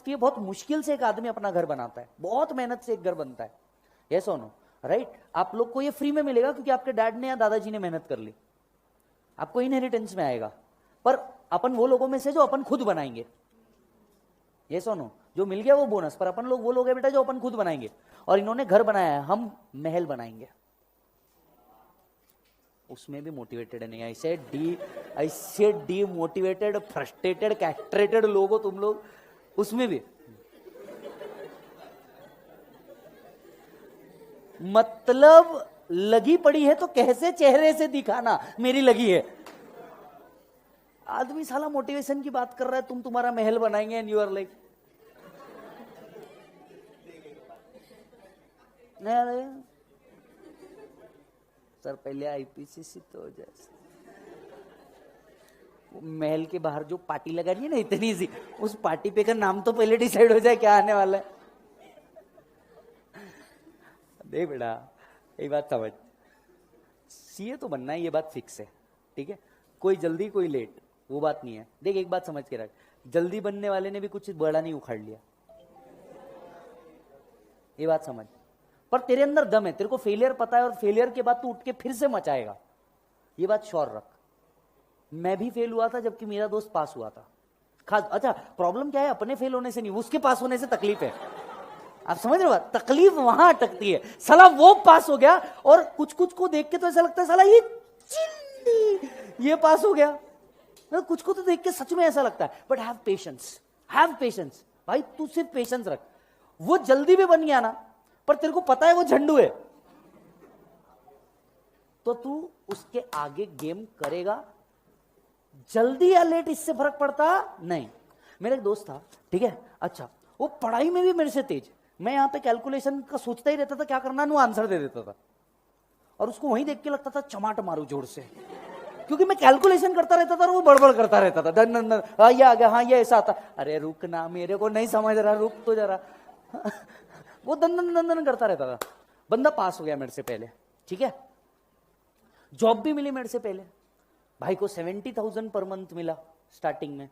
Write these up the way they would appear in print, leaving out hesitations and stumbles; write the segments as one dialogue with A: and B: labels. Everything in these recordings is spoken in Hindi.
A: ये बहुत मुश्किल से एक आदमी अपना घर बनाता है, बहुत मेहनत से एक घर बनता है। यस और नो? राइट? आप लोग को ये फ्री में मिलेगा क्योंकि आपके डैड ने या दादाजी ने मेहनत कर ली, आपको इनहेरिटेंस में आएगा। पर अपन वो लोगों में से जो अपन खुद बनाएंगे। यस और नो? जो मिल गया वो बोनस, पर अपन लोग वो लोग हैं बेटा जो अपन खुद बनाएंगे। और इन्होंने घर बनाया है, हम महल बनाएंगे। उसमें भी मोटिवेटेड नहीं, ऐसे डीमोटिवेटेड, फ्रस्ट्रेटेड, कैस्ट्रेटेड लोग हो तुम लोग, उसमें भी। मतलब लगी पड़ी है तो कैसे चेहरे से दिखाना मेरी लगी है। आदमी साला मोटिवेशन की बात कर रहा है, तुम तुम्हारा महल बनाएंगे and you are like sir पहले आईपीसीसी तो हो जाए। महल के बाहर जो पार्टी लगा रही है ना इतनी सी, उस पार्टी पे का नाम तो पहले डिसाइड हो जाए क्या आने वाला है। देख बेटा एक बात समझ, सीए तो बनना है, ये बात फिक्स है, ठीक है? कोई जल्दी कोई लेट वो बात नहीं है। देख एक बात समझ के रख, जल्दी बनने वाले ने भी कुछ बड़ा नहीं उखाड़ लिया, ये बात समझ। पर तेरे अंदर दम है, तेरे को फेलियर पता है और फेलियर के बाद तू उठ के फिर से मचाएगा, ये बात श्योर रख। मैं भी फेल हुआ था जबकि मेरा दोस्त पास हुआ था। खास अच्छा प्रॉब्लम क्या है, अपने फेल होने से नहीं, उसके पास होने से तकलीफ है। आप समझ रहे हो? तकलीफ वहां अटकती है। साला वो पास हो गया और कुछ कुछ को देख के तो ऐसा लगता है साला ये चिंदी ये पास हो गया। कुछ को तो देख के सच में ऐसा लगता है। बट हैव पेशेंस भाई, तू सिर्फ पेशेंस रख। वो जल्दी भी बन गया ना, पर तेरे को पता है वो झंडू है, तो तू उसके आगे गेम करेगा। जल्दी या लेट इससे फर्क पड़ता नहीं। मेरा एक दोस्त था, ठीक है? अच्छा वो पढ़ाई में भी मेरे से तेज। मैं यहां पे कैलकुलेशन का सोचता ही रहता था क्या करना, वो आंसर दे देता था और उसको वहीं देख के लगता था चमाट मारू जोर से, क्योंकि मैं कैलकुलेशन करता रहता था और वो बड़बड़ करता रहता था। दन दन दन, हाँ ये आ गया, हाँ ये ऐसा आता। अरे रुक ना, मेरे को नहीं समझ रहा, रुक तो जरा। वो दन दन दन दन करता रहता था। बंदा पास हो गया मेरे से पहले, ठीक है? जॉब भी मिली मेरे से पहले। भाई को 70,000 पर मंथ मिला स्टार्टिंग में।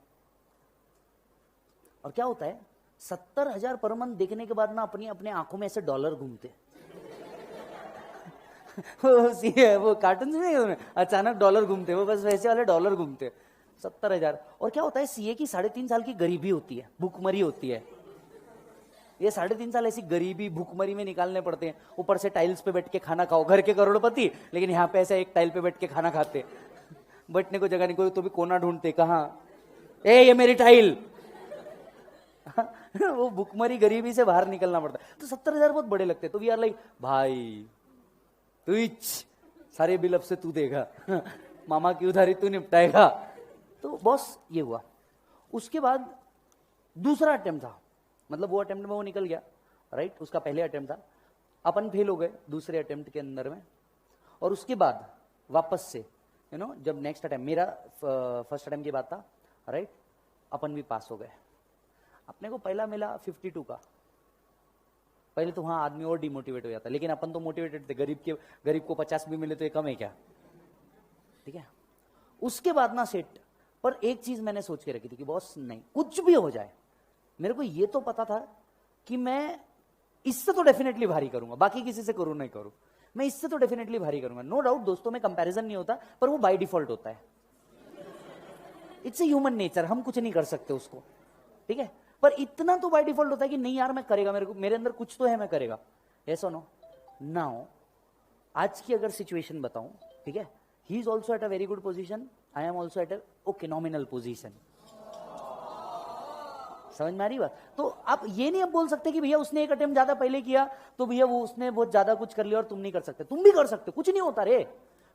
A: और क्या होता है, 70,000 पर मंथ देखने के बाद ना अपनी अपने आंखों में ऐसे डॉलर घूमते। वो कार्टून में अचानक डॉलर घूमते, वो बस वैसे वाले डॉलर घूमते। 70,000। और क्या होता है, सीए की 3.5 साल की गरीबी होती है, भूखमरी होती है। ये 3.5 साल ऐसी गरीबी भूखमरी में निकालने पड़ते हैं। ऊपर से टाइल्स पे बैठ के खाना खाओ, घर के करोड़पति, लेकिन यहाँ पे ऐसा एक टाइल पे बैठ के खाना खाते, बैठने को जगह नहीं, कोई तो भी कोना ढूंढते, कहाँ ए ये मेरी टाइल। वो भूखमरी गरीबी से बाहर निकलना पड़ता है। तो 70,000 बहुत बड़े लगते हैं। तो वी आर लाइक भाई तू सारे बिल अब से तू देगा, मामा की उधारी तू निपटाएगा। तो बॉस ये हुआ। उसके बाद दूसरा अटेम्प्ट था, मतलब वो अटेम्प्ट में वो निकल गया, राइट? उसका पहले अटेम्प्ट था, अपन फेल हो गए दूसरे अटेम्प्ट के अंदर में। और उसके बाद वापस से जब नेक्स्ट अटेम्प्ट, मेरा फर्स्ट अटेम्प्ट की बात था, राइट? अपन भी पास हो गए। अपने को पहला मिला 52 का। पहले तो वहां आदमी और डिमोटिवेट हो जाता, लेकिन अपन तो मोटिवेटेड थे। गरीब को 50 भी मिले तो ये कम है क्या, ठीक है? उसके बाद ना सेट। पर एक चीज मैंने सोच के रखी थी कि बॉस नहीं, कुछ भी हो जाए, मेरे को ये तो पता था कि मैं इससे तो डेफिनेटली भारी करूंगा, बाकी किसी से करूं नहीं करूं, मैं इससे तो डेफिनेटली भारी करूंगा। नो डाउट दोस्तों में कंपैरिजन नहीं होता, पर वो बाय डिफॉल्ट होता है। इट्स ए ह्यूमन नेचर, हम कुछ नहीं कर सकते उसको, ठीक है? पर इतना तो बाय डिफॉल्ट होता है कि नहीं यार मैं करेगा, मेरे अंदर कुछ तो है, मैं करेगा। ऐसा नो नाउ आज की अगर सिचुएशन बताऊं, ठीक है? He is also at a very good position, I am also at a okay nominal position. समझ में आ रही बात? तो आप ये नहीं अब बोल सकते कि भैया उसने एक अटेम्प्ट ज्यादा पहले किया तो भैया वो उसने बहुत ज्यादा कुछ कर लिया और तुम नहीं कर सकते। तुम भी कर सकते, कुछ नहीं होता रे,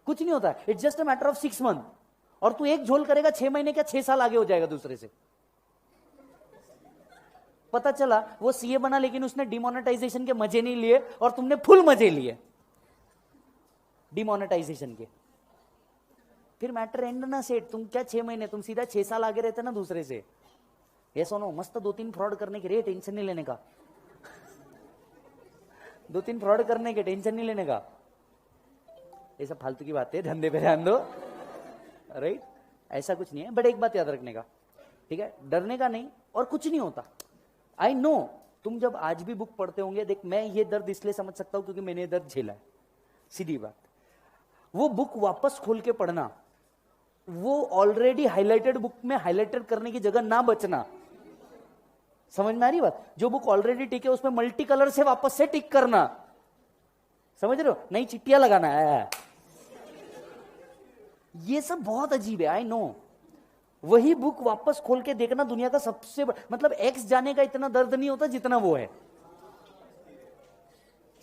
A: कुछ नहीं होता। It's just a matter of 6 month. और तू एक झोल करेगा 6 महीने क्या 6 साल आगे हो जाएगा दूसरे से। पता चला वो सीए बना लेकिन उसने डिमोनेटाइजेशन के मजे नहीं लिए और तुमने फुल मजे लिए डिमोनेटाइजेशन के। फिर मैटर एंड ना सेट। तुम क्या 6 महीने, तुम सीधा 6 साल आगे रहते ना दूसरे से। ये सुनो, मस्त 2-3 फ्रॉड करने के लिए टेंशन नहीं लेने का। 2-3 फ्रॉड करने के टेंशन नहीं लेने का। ये सब फालतू की बातें, धंधे पे ध्यान दो, राइट? ऐसा कुछ नहीं है। बट एक बात याद रखने का, ठीक है? डरने का नहीं, और कुछ नहीं होता। आई नो तुम जब आज भी बुक पढ़ते होंगे, देख मैं ये दर्द इसलिए समझ सकता हूं क्योंकि मैंने ये दर्द झेला है, सीधी बात। वो बुक वापस खोल के पढ़ना, वो ऑलरेडी हाइलाइटेड बुक में हाइलाइटेड करने की जगह ना बचना, समझ में आ रही बात? जो बुक ऑलरेडी टिक है उसमें मल्टी कलर से वापस से टिक करना, समझ रहे हो? नई चिट्टियां लगाना है। ये सब बहुत अजीब है, आई नो। वही बुक वापस खोल के देखना दुनिया का सबसे मतलब एक्स जाने का इतना दर्द नहीं होता जितना वो है।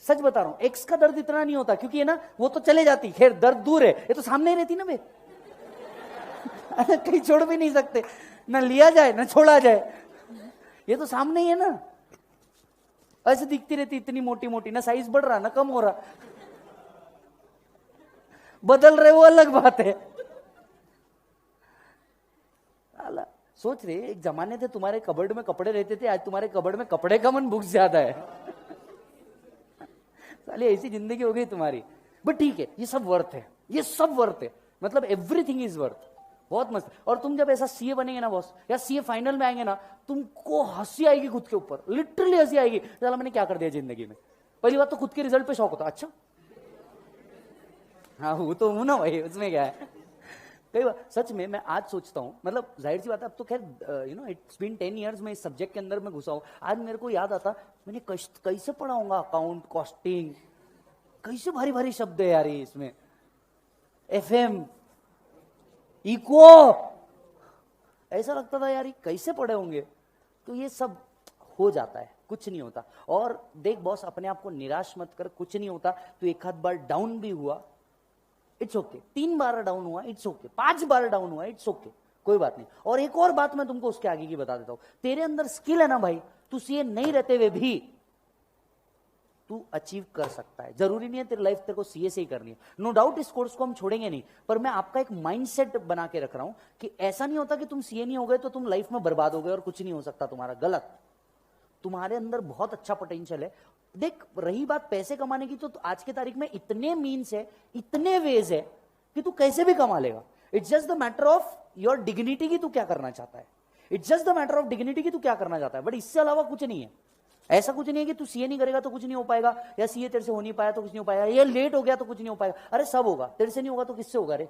A: सच बता रहा हूं, एक्स का दर्द इतना नहीं होता क्योंकि है ना वो तो चले जाती, खैर दर्द दूर है, ये तो सामने ही रहती ना बे। कहीं छोड़ भी नहीं सकते, ना लिया जाए ना छोड़ा जाए, ये तो सामने ही है ना। ऐसे दिखती रहती इतनी मोटी मोटी, ना साइज बढ़ रहा ना कम हो रहा, बदल रहे वो अलग बात है। सोच रहे एक जमाने थे तुम्हारे कबर्ड में कपड़े रहते थे, आज तुम्हारे कबर्ड में कपड़े का मन बुक्स ज्यादा है। साली ऐसी जिंदगी हो गई तुम्हारी। बट ठीक है, ये सब वर्थ है, ये सब वर्थ है, मतलब एवरीथिंग इज वर्थ। बहुत मस्त। और तुम जब ऐसा सीए बनेंगे ना बॉस, या सीए फाइनल में आएंगे ना, तुमको हंसी आएगी खुद के ऊपर, लिटरली हंसी आएगी, चला मैंने क्या कर दिया जिंदगी में। पहली बात तो खुद के रिजल्ट पे शौक होता, अच्छा हाँ वो तो हूं ना भाई, उसमें क्या है। कई बार सच में मैं आज सोचता हूँ, मतलब जाहिर सी बात है अब तो खैर you know it's been 10 years मैं इस सब्जेक्ट के अंदर में घुसा हूं। आज मेरे को याद आता मैंने कैसे पढ़ाऊंगा अकाउंट, कॉस्टिंग, कैसे भारी भारी शब्द है यार ये इसमें, एफएम, इको, ऐसा लगता था यार ये कैसे पढ़े होंगे। तो ये सब हो जाता है, कुछ नहीं होता। और देख बॉस, अपने आप को निराश मत कर, कुछ नहीं होता। तो एक आध बार डाउन भी हुआ, इट्स ओके। 3 बार डाउन हुआ, इट्स ओके। 5 बार डाउन हुआ, इट्स ओके, कोई बात नहीं। और एक और बात मैं तुमको उसके आगे की बता देता हूं, तेरे अंदर स्किल है ना भाई, तू सीए नहीं रहते हुए भी तू अचीव कर सकता है। जरूरी नहीं है तेरी लाइफ तेरे को सीए से ही करनी है, नो डाउट इस कोर्स को हम छोड़ेंगे नहीं, पर मैं आपका एक माइंडसेट बना के रख रहा हूं कि ऐसा नहीं होता कि तुम सीए नहीं हो गए तो तुम लाइफ में बर्बाद हो गए और कुछ नहीं हो सकता तुम्हारा। गलत। तुम्हारे अंदर बहुत अच्छा पोटेंशियल है। देख रही बात पैसे कमाने की, तो आज के तारीख में इतने मीन्स है, इतने वेज है कि तू कैसे भी कमा लेगा। It's just the matter of your dignity की तू क्या करना चाहता है। It's just the matter of dignity की तू क्या करना चाहता है, बट इससे अलावा कुछ नहीं है। ऐसा कुछ नहीं है कि तू सीए नहीं करेगा तो कुछ नहीं हो पाएगा, या सीए तेरे से हो नहीं पाया तो कुछ नहीं हो पाएगा, या लेट हो गया तो कुछ नहीं हो पाएगा। अरे सब होगा, तेरे से नहीं होगा तो किससे होगा रे।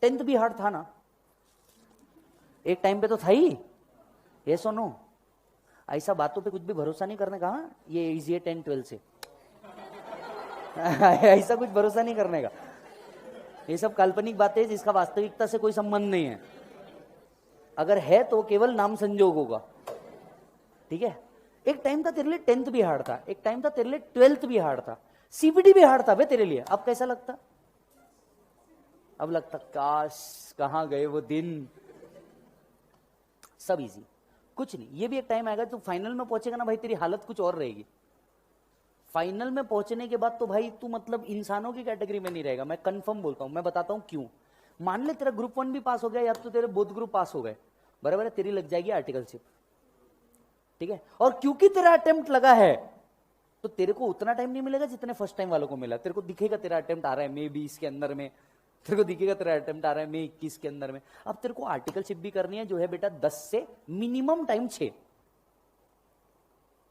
A: 10th भी हार्ड था ना, एक टाइम पे तो था ही। ये सुनो, ऐसा बातों पे कुछ भी भरोसा नहीं करने का। हाँ ये इजी है 10 12 से ऐसा कुछ भरोसा नहीं करने का। ये सब काल्पनिक बातें हैं जिसका वास्तविकता से कोई संबंध नहीं है। अगर है तो केवल नाम संजोग होगा, ठीक है। एक टाइम था तेरे लिए 10th भी हार्ड था, एक टाइम था तेरे लिए 12th भी हार्ड था, सीबीटी भी हार्ड था बे तेरे लिए। अब कैसा लगता? अब लगता काश कहां गए वो दिन। सब इजी, कुछ नहीं। ये भी एक टाइम आएगा तू फाइनल में पहुंचेगा ना भाई, तेरी हालत कुछ और रहेगी। फाइनल में पहुंचने के बाद तो भाई तू मतलब इंसानों की कैटेगरी में नहीं रहेगा, मैं कंफर्म बोलता हूं। मैं बताता हूं क्यों। मान ले तेरा ग्रुप 1 भी पास हो गया, या तो तेरे बोथ ग्रुप पास हो गए, बराबर है, तेरी लग जाएगी आर्टिकलशिप, ठीक है। और क्योंकि तेरा अटेम्प्ट लगा है तो तेरे को उतना टाइम नहीं मिलेगा जितने फर्स्ट टाइम वालों को मिला। तेरे को दिखेगा तेरा अटेम्प्ट आ रहा है मई 20 के अंदर में, तेरे को दिखेगा तेरा अटेम्प्ट आ रहा है मई 21 के अंदर में। अब तेरे को आर्टिकलशिप भी करनी है जो है बेटा 10 से मिनिमम टाइम 6।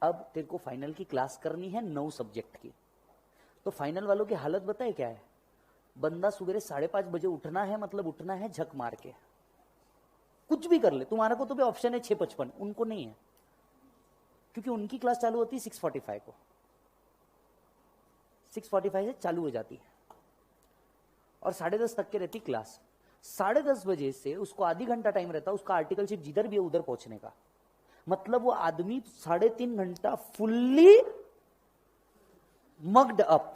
A: अब तेरे को फाइनल की क्लास करनी है 9 सब्जेक्ट की। तो फाइनल वालों की हालत बताए क्या है। बंदा सुबह 5:30 बजे उठना है, मतलब उठना है झक मार के, कुछ भी कर ले। तुम्हारा को तो भी ऑप्शन है 6:55, उनको नहीं है, क्योंकि उनकी क्लास चालू होती है 6:45 को, 6:45 से चालू हो जाती है और 10:30 तक के रहती क्लास। 10:30 बजे से उसको आधी घंटा टाइम रहता है उसका आर्टिकलशिप जिधर भी है उधर पहुंचने का। मतलब वो आदमी 3.5 घंटा फुल्ली मग्ड अप,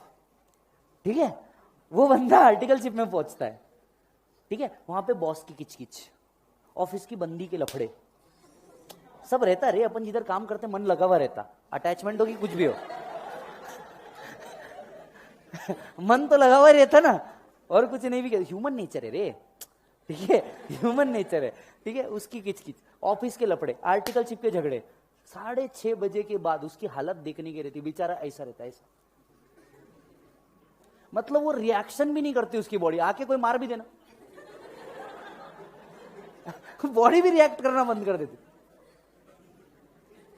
A: ठीक है, वो बंदा आर्टिकलशिप में पहुंचता है, ठीक है। वहां पे बॉस की किचकिच, ऑफिस की बंदी के लफड़े, सब रहता रे। अपन जिधर काम करते मन लगा हुआ रहता, अटैचमेंट होगी कुछ भी हो मन तो लगा हुआ रहता ना, और कुछ नहीं भी। ह्यूमन नेचर है रे, ठीक है, ह्यूमन नेचर है, ठीक है। उसकी किचकिच, ऑफिस के लफड़े, आर्टिकलशिप के झगड़े, 6:30 बजे के बाद उसकी हालत देखने की रहती। बेचारा ऐसा रहता है, ऐसा, मतलब वो रिएक्शन भी नहीं करती उसकी बॉडी। आके कोई मार भी देना बॉडी भी रिएक्ट करना बंद कर देती।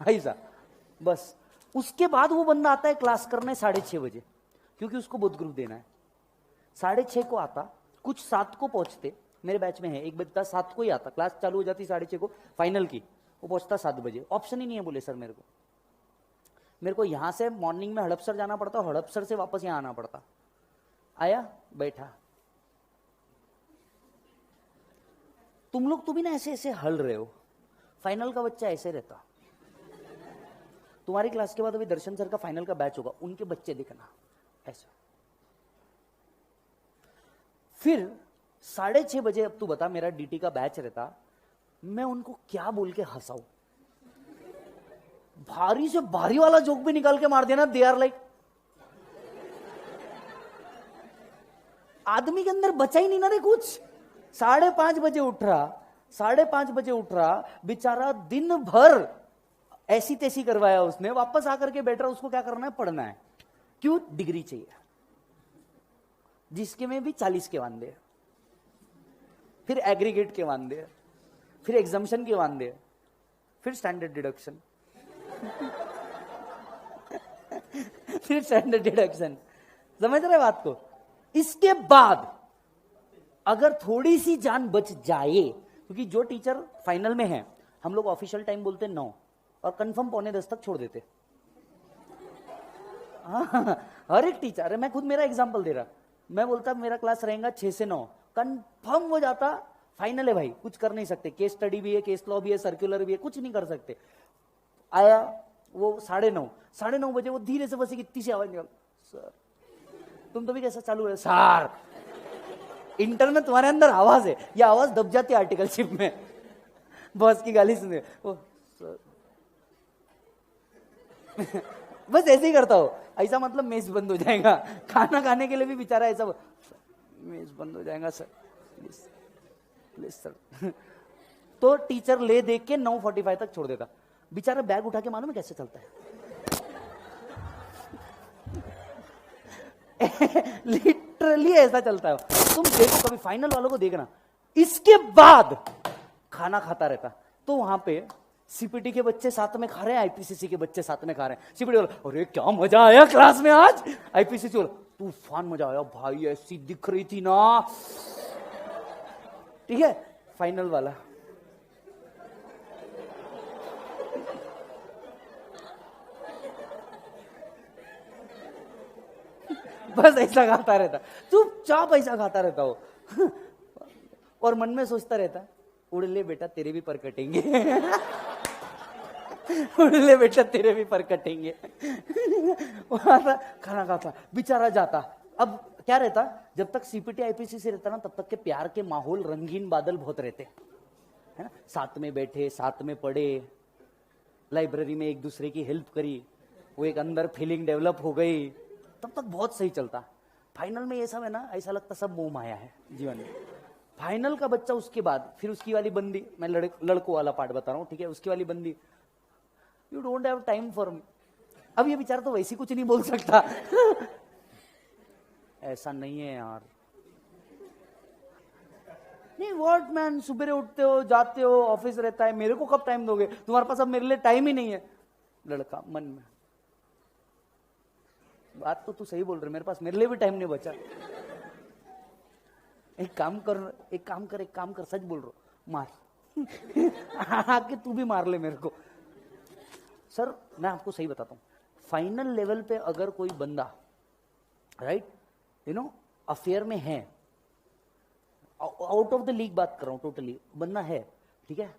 A: ऐसा बस। उसके बाद वो बंदा आता है क्लास करने 6:30 बजे, क्योंकि उसको बुध ग्रुप देना है। 6:30 को आता, कुछ 7 को पहुंचते, मेरे बैच में है एक बच्चा 7 को ही आता, क्लास चालू हो जाती 6:30 को फाइनल की, वो पहुंचता 7 बजे। ऑप्शन ही नहीं है, बोले सर मेरे को यहां से मॉर्निंग में हड़पसर जाना पड़ता, हड़पसर से वापस यहां आना पड़ता। आया, बैठा, तुम लोग तो भी ना ऐसे ऐसे हल रहे हो, फाइनल का बच्चा ऐसे रहता। तुम्हारी क्लास के बाद अभी दर्शन सर का फाइनल का बैच होगा, उनके बच्चे देखना ऐसा। फिर 6:30 बजे, अब तू बता, मेरा डीटी का बैच रहता, मैं उनको क्या बोल के हंसाऊं? भारी से भारी वाला जोक भी निकाल के मार देना, दे आर लाइक, आदमी के अंदर बचा ही नहीं ना रे कुछ। 5:30 बजे उठ रहा, 5:30 बजे उठ रहा, बेचारा दिन भर ऐसी तैसी करवाया उसने, वापस आकर के बैठ रहा, उसको क्या करना है? पढ़ना है। क्यों? डिग्री चाहिए, जिसके में भी 40 के वांदे, फिर एग्रीगेट के वांदे, फिर एग्जाम्शन के वांदे, फिर स्टैंडर्ड डिडक्शन फिर स्टैंडर्ड डिडक्शन। समझ रहे बात को? इसके बाद अगर थोड़ी सी जान बच जाए, क्योंकि जो टीचर फाइनल में है, हम लोग ऑफिशियल टाइम बोलते 9 और कंफर्म 9:45 तक छोड़ देते। हर एक टीचर है, मैं खुद मेरा एग्जांपल दे रहा, मैं बोलता मेरा क्लास रहेगा 6 से 9, कंफर्म हो जाता फाइनल है भाई, कुछ कर नहीं सकते, केस स्टडी भी है, केस लॉ भी है, सर्कुलर भी है, कुछ नहीं कर सकते। आया वो 9:30 बजे, वो धीरे से बस इतनी सी आवाज निकल, सर तुम तो भी कैसा चालू है सर, इंटर में तुम्हारे अंदर आवाज है, ये आवाज दब जाती है आर्टिकलशिप में, बॉस की गाली सुने, ओ सर बस ऐसे ही करता हो, ऐसा मतलब मेज बंद हो जाएगा, खाना खाने के लिए भी बेचारा ऐसा, मेज बंद हो जाएगा सर, प्लीज प्लीज सर। तो टीचर ले देख के 9:45 तक छोड़ देता, बेचारा बैग उठा के, मालूम है कैसे चलता है लिटरली ऐसा चलता है। तुम देखो कभी फाइनल वालों को देखना, इसके बाद खाना खाता रहता, तो वहां पे सीपीटी के बच्चे साथ में खा रहे हैं, आईपीसीसी के बच्चे साथ में खा रहे हैं। सीपीटी वाला, अरे क्या मजा आया क्लास में आज, आईपीसीसी वाला, तूफान मजा आया भाई, ऐसी दिख रही थी ना, ठीक है। फाइनल वाला बस ऐसा खाता रहता, चुपचाप ऐसा खाता रहता हो और मन में सोचता रहता, उड़ ले बेटा तेरे भी पर कटेंगे उड़ ले बेटा तेरे भी पर कटेंगे खाना खाता, बेचारा जाता। अब क्या रहता, जब तक सीपीटी आईपीसी से रहता ना, तब तक के प्यार के माहौल, रंगीन बादल बहुत रहते, है ना, साथ में बैठे, साथ में पढ़े, लाइब्रेरी में एक दूसरे की हेल्प करी, वो एक अंदर फीलिंग डेवलप हो गई, तब तक बहुत सही चलता। फाइनल में ये सब है ना, ऐसा लगता सब मोह माया है जीवन में। फाइनल का बच्चा, उसके बाद फिर उसकी वाली बंदी, मैं लड़कों वाला पार्ट बता रहा हूँ, ठीक है, उसकी वाली बंदी, you don't have time for me. अब ये बेचारा तो वैसे कुछ नहीं बोल सकता ऐसा नहीं है यार, नहीं व्हाट मैन, सुबह उठते हो, जाते हो, ऑफिस रहता है, मेरे को कब टाइम दोगे, तुम्हारे पास अब मेरे लिए टाइम ही नहीं है। लड़का मन में, बात तो तू सही बोल रहे, मेरे पास मेरे लिए भी टाइम नहीं बचा। एक काम कर, सच बोल रहा, मार आके तू भी मार ले मेरे को। सर मैं आपको सही बताता हूं, फाइनल लेवल पे अगर कोई बंदा, राइट, यू नो, अफेयर में है, आउट ऑफ द लीग बात कर रहा हूं, टोटली बंदा है, ठीक है,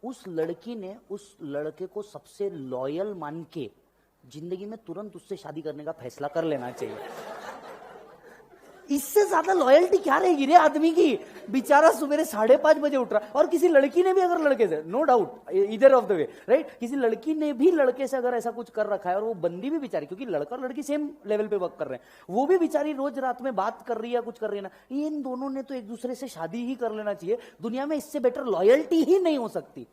A: उस लड़की ने उस लड़के को सबसे लॉयल मान के जिंदगी में तुरंत उससे शादी करने का फैसला कर लेना चाहिए। इससे ज्यादा लॉयल्टी क्या रहेगी रे आदमी की। बेचारा सुबह 5:30 बजे उठ रहा, और किसी लड़की ने भी अगर लड़के से, नो डाउट इधर ऑफ द वे, राइट, किसी लड़की ने भी लड़के से अगर ऐसा कुछ कर रखा है, और वो बंदी भी बेचारी, क्योंकि लड़का और लड़की सेम लेवल पे वर्क कर रहे हैं, वो भी बेचारी रोज रात में बात कर रही है, कुछ कर रही है ना, इन दोनों ने तो एक दूसरे से शादी ही कर लेना चाहिए। दुनिया में इससे बेटर लॉयल्टी ही नहीं हो सकती।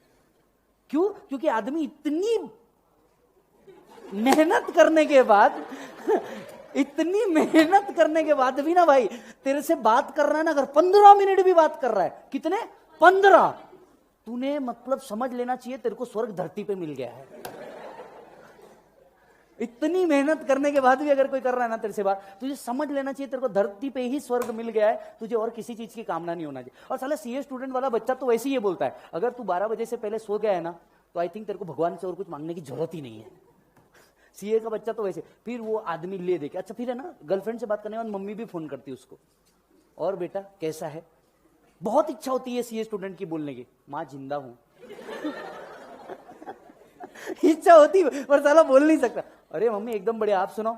A: क्यों? क्योंकि आदमी इतनी मेहनत करने के बाद इतनी मेहनत करने के बाद भी ना भाई, तेरे से बात कर रहा है ना, अगर 15 मिनट भी बात कर रहा है, कितने 15, तूने मतलब समझ लेना चाहिए तेरे को स्वर्ग धरती पे मिल गया है। इतनी मेहनत करने के बाद भी अगर कोई कर रहा है ना तेरे से बात, तुझे समझ लेना चाहिए तेरे को धरती पे ही स्वर्ग मिल गया है, तुझे और किसी चीज की कामना नहीं होना चाहिए। और साला सीए स्टूडेंट वाला बच्चा तो वैसे ही ये बोलता है, अगर तू 12 बजे से पहले सो गया है ना तो आई थिंक तेरे को भगवान से और कुछ मांगने की जरूरत ही नहीं है। सीए का बच्चा तो वैसे, फिर वो आदमी ले दे के, अच्छा फिर है ना गर्लफ्रेंड से बात करने के बाद मम्मी भी फोन करती है उसको, और बेटा कैसा है, बहुत इच्छा होती है सीए स्टूडेंट की बोलने की, माँ जिंदा हूं। इच्छा होती है पर साला बोल नहीं सकता। अरे मम्मी एकदम बढ़िया, आप सुनाओ,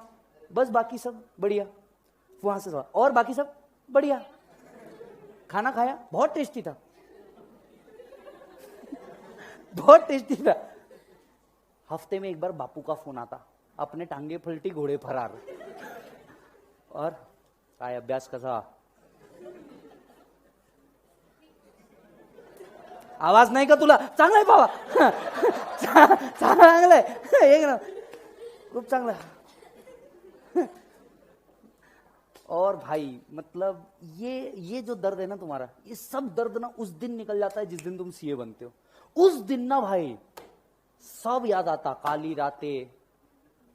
A: बस बाकी सब बढ़िया, वहां से और बाकी सब बढ़िया, खाना खाया बहुत टेस्टी था, बहुत टेस्टी था। हफ्ते में एक बार बापू का फोन आता, अपने टांगे पलटी घोड़े फरार, और काय अभ्यास कसा, आवाज नाही का तुला, चांगला आहे बाबा, चांगला आहे एक ना, खूप चांगला। और भाई मतलब ये जो दर्द है ना तुम्हारा, ये सब दर्द ना उस दिन निकल जाता है जिस दिन तुम सीए बनते हो। उस दिन ना भाई सब याद आता, काली रातें,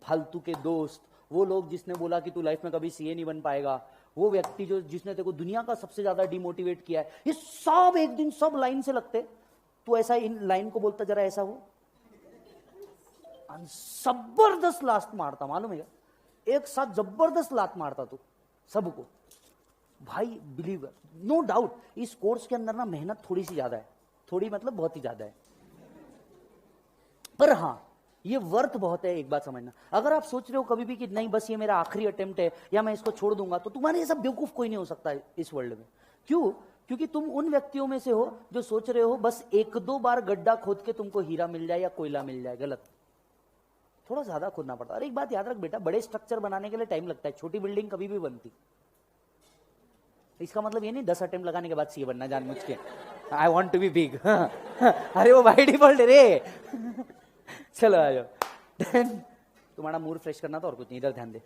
A: फालतू के दोस्त, वो लोग जिसने बोला कि तू लाइफ में कभी सीए नहीं बन पाएगा, वो व्यक्ति जो जिसने तेरे को दुनिया का सबसे ज्यादा डिमोटिवेट किया है, ये सब एक दिन सब लाइन से लगते। तू ऐसा इन लाइन को बोलता, जरा ऐसा हो, जबरदस्त लात मारता, मालूम है क्या, एक साथ जबरदस्त लात मारता तू सबको। भाई बिलीव, नो डाउट इस कोर्स के अंदर ना मेहनत थोड़ी सी ज्यादा है, थोड़ी मतलब बहुत ही ज्यादा है, पर हाँ ये वर्थ बहुत है। एक बात समझना, अगर आप सोच रहे हो कभी भी कि नहीं बस ये मेरा आखिरी अटेम्प्ट है या मैं इसको छोड़ दूंगा, तो तुम्हारे ये सब बेवकूफ कोई नहीं हो सकता इस वर्ल्ड में। क्यों? क्योंकि तुम उन व्यक्तियों में से हो जो सोच रहे हो बस एक दो बार गड्ढा खोद के तुमको हीरा मिल जाए या कोयला मिल जाए। गलत, थोड़ा ज्यादा खोदना पड़ता है। और एक बात याद रख बेटा, बड़े स्ट्रक्चर बनाने के लिए टाइम लगता है, छोटी बिल्डिंग कभी भी बनती। इसका मतलब ये नहीं 10 अटेम्प्ट लगाने के बाद सीए बनना जानबूझ के, I want to be big. अरे वो बाय डिफॉल्ट रे। चलो आ जाओ। तुम्हारा मूड फ्रेश करना था और कुछ नहीं, इधर ध्यान दे।